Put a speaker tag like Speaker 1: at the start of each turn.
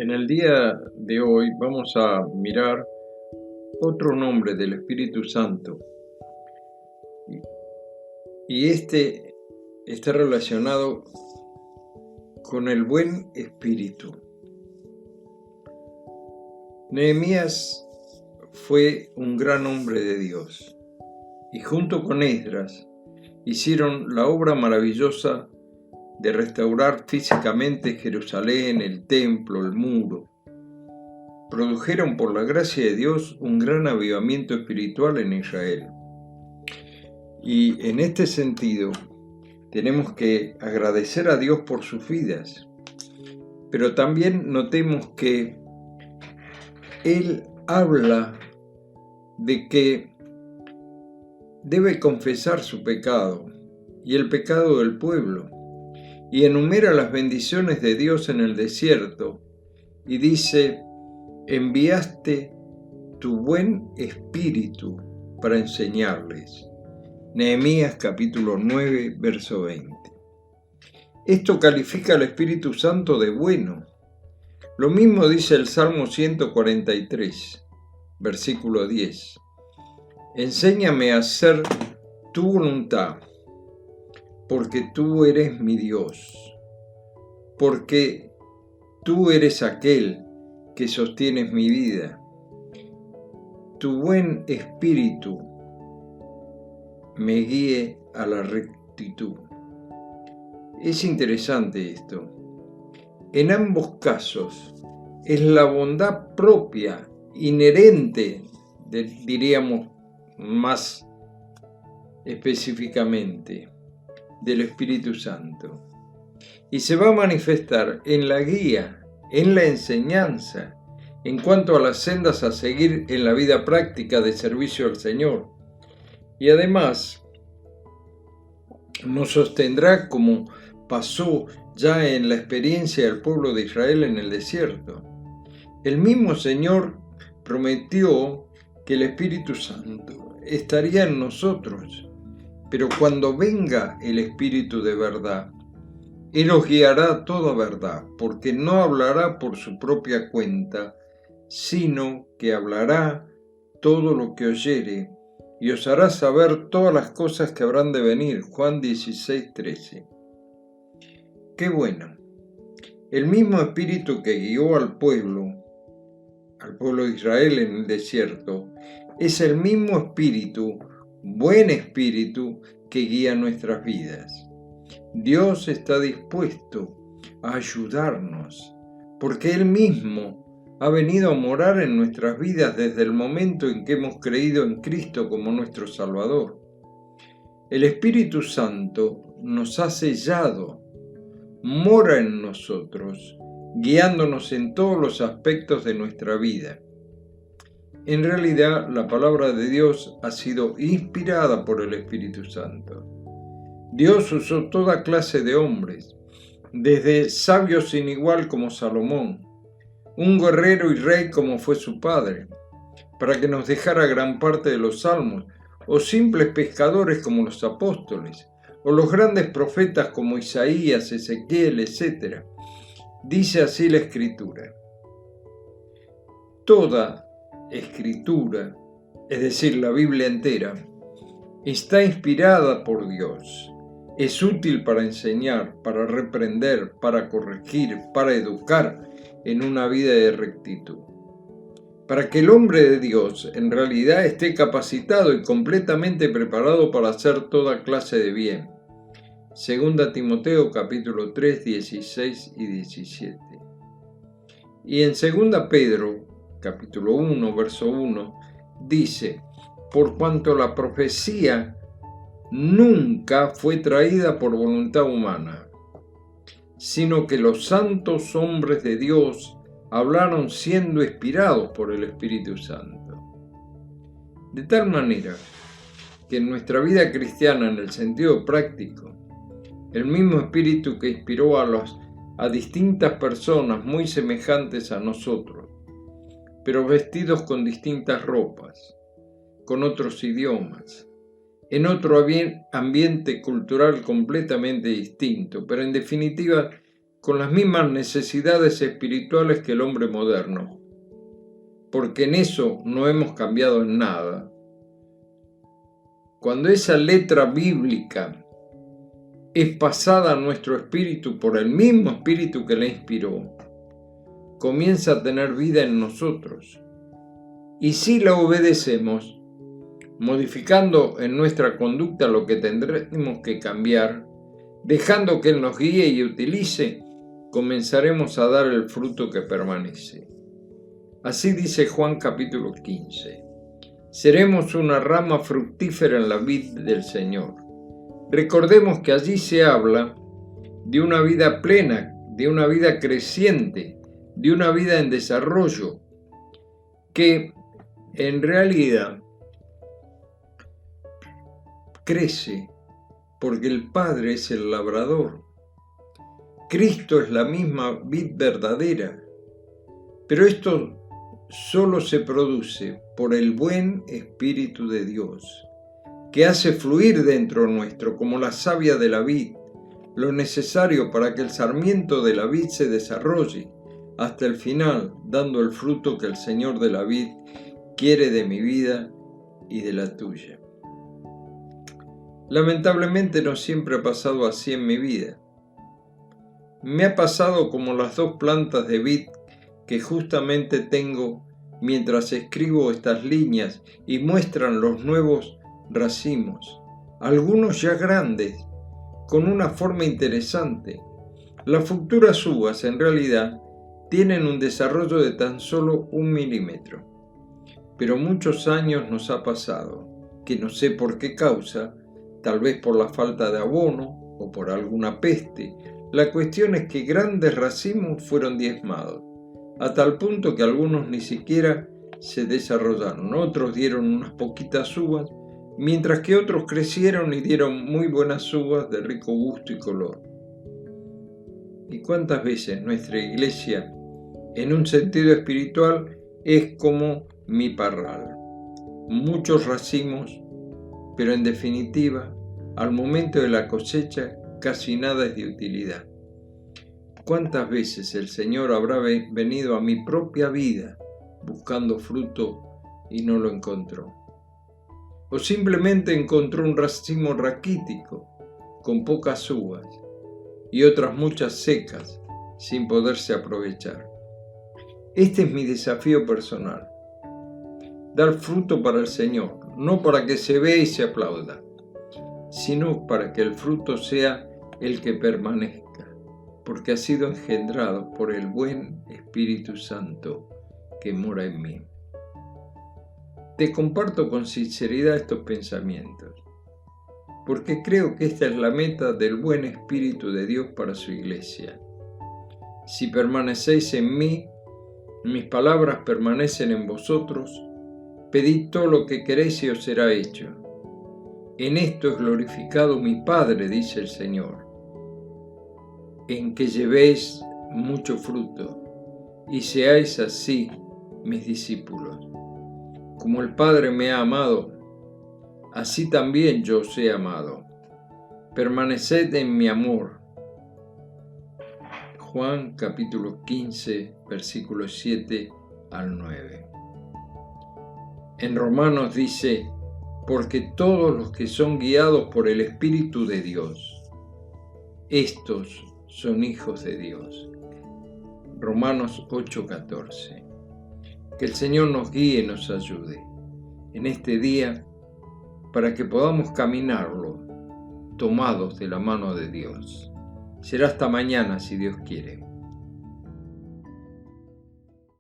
Speaker 1: En el día de hoy vamos a mirar otro nombre del Espíritu Santo y este está relacionado con el buen espíritu. Nehemías fue un gran hombre de Dios y junto con Esdras hicieron la obra maravillosa de restaurar físicamente Jerusalén, el templo, el muro. Produjeron por la gracia de Dios un gran avivamiento espiritual en Israel. Y en este sentido tenemos que agradecer a Dios por sus vidas, pero también notemos que Él habla de que debe confesar su pecado y el pecado del pueblo, y enumera las bendiciones de Dios en el desierto, y dice: enviaste tu buen espíritu para enseñarles. Nehemías capítulo 9, verso 20. Esto califica al Espíritu Santo de bueno. Lo mismo dice el Salmo 143, versículo 10. Enséñame a hacer tu voluntad, porque tú eres mi Dios, porque tú eres aquel que sostienes mi vida. Tu buen espíritu me guíe a la rectitud. Es interesante esto. En ambos casos es la bondad propia, inherente, diríamos más específicamente, del Espíritu Santo. Y se va a manifestar en la guía, en la enseñanza, en cuanto a las sendas a seguir en la vida práctica de servicio al Señor. Y además nos sostendrá como pasó ya en la experiencia del pueblo de Israel en el desierto. El mismo Señor prometió que el Espíritu Santo estaría en nosotros, pero cuando venga el Espíritu de verdad, Él os guiará a toda verdad, porque no hablará por su propia cuenta, sino que hablará todo lo que oyere, y os hará saber todas las cosas que habrán de venir. Juan 16, 13. ¡Qué bueno! El mismo espíritu que guió al pueblo de Israel en el desierto, es el mismo espíritu, buen espíritu, que guía nuestras vidas. Dios está dispuesto a ayudarnos, porque Él mismo ha venido a morar en nuestras vidas desde el momento en que hemos creído en Cristo como nuestro Salvador. El Espíritu Santo nos ha sellado, mora en nosotros, guiándonos en todos los aspectos de nuestra vida. En realidad, la palabra de Dios ha sido inspirada por el Espíritu Santo. Dios usó toda clase de hombres, desde sabios sin igual como Salomón, un guerrero y rey como fue su padre, para que nos dejara gran parte de los salmos, o simples pescadores como los apóstoles, o los grandes profetas como Isaías, Ezequiel, etc. Dice así la Escritura: toda Escritura, es decir, la Biblia entera, está inspirada por Dios. Es útil para enseñar, para reprender, para corregir, para educar en una vida de rectitud, para que el hombre de Dios en realidad esté capacitado y completamente preparado para hacer toda clase de bien. 2 Timoteo capítulo 3, 16 y 17. Y en 2 Pedro capítulo 1, verso 1, dice: por cuanto la profecía nunca fue traída por voluntad humana, sino que los santos hombres de Dios hablaron siendo inspirados por el Espíritu Santo. De tal manera que en nuestra vida cristiana, en el sentido práctico, el mismo Espíritu que inspiró a distintas personas muy semejantes a nosotros, pero vestidos con distintas ropas, con otros idiomas, en otro ambiente cultural completamente distinto, pero en definitiva con las mismas necesidades espirituales que el hombre moderno, porque en eso no hemos cambiado en nada. Cuando esa letra bíblica es pasada a nuestro espíritu por el mismo espíritu que la inspiró, comienza a tener vida en nosotros. Y si la obedecemos, modificando en nuestra conducta lo que tendremos que cambiar, dejando que Él nos guíe y utilice, comenzaremos a dar el fruto que permanece. Así dice Juan capítulo 15. Seremos una rama fructífera en la vid del Señor. Recordemos que allí se habla de una vida plena, de una vida creciente, de una vida en desarrollo, que en realidad crece porque el Padre es el labrador. Cristo es la misma vid verdadera, pero esto solo se produce por el buen Espíritu de Dios, que hace fluir dentro nuestro, como la savia de la vid, lo necesario para que el sarmiento de la vid se desarrolle hasta el final, dando el fruto que el Señor de la vid quiere de mi vida y de la tuya. Lamentablemente no siempre ha pasado así en mi vida. Me ha pasado como las 2 plantas de vid que justamente tengo mientras escribo estas líneas y muestran los nuevos racimos, algunos ya grandes, con una forma interesante. Las futuras uvas en realidad tienen un desarrollo de tan solo 1 milímetro, pero muchos años nos ha pasado, que no sé por qué causa, tal vez por la falta de abono o por alguna peste. La cuestión es que grandes racimos fueron diezmados, a tal punto que algunos ni siquiera se desarrollaron, otros dieron unas poquitas uvas, mientras que otros crecieron y dieron muy buenas uvas de rico gusto y color. ¿Y cuántas veces nuestra iglesia, en un sentido espiritual, es como mi parral? Muchos racimos, pero en definitiva, al momento de la cosecha, casi nada es de utilidad. ¿Cuántas veces el Señor habrá venido a mi propia vida buscando fruto y no lo encontró? O simplemente encontró un racimo raquítico, con pocas uvas, y otras muchas secas, sin poderse aprovechar. Este es mi desafío personal. Dar fruto para el Señor, no para que se vea y se aplauda, sino para que el fruto sea el que permanezca, porque ha sido engendrado por el buen Espíritu Santo que mora en mí. Te comparto con sinceridad estos pensamientos, porque creo que esta es la meta del buen Espíritu de Dios para su iglesia. Si permanecéis en mí, mis palabras permanecen en vosotros, pedid todo lo que queréis y os será hecho. En esto es glorificado mi Padre, dice el Señor, en que llevéis mucho fruto y seáis así mis discípulos. Como el Padre me ha amado, así también yo os he amado. Permaneced en mi amor. Juan capítulo 15, versículos 7 al 9. En Romanos dice, porque todos los que son guiados por el Espíritu de Dios, estos son hijos de Dios. Romanos 8:14. Que el Señor nos guíe y nos ayude en este día para que podamos caminarlo tomados de la mano de Dios. Será hasta mañana si Dios quiere.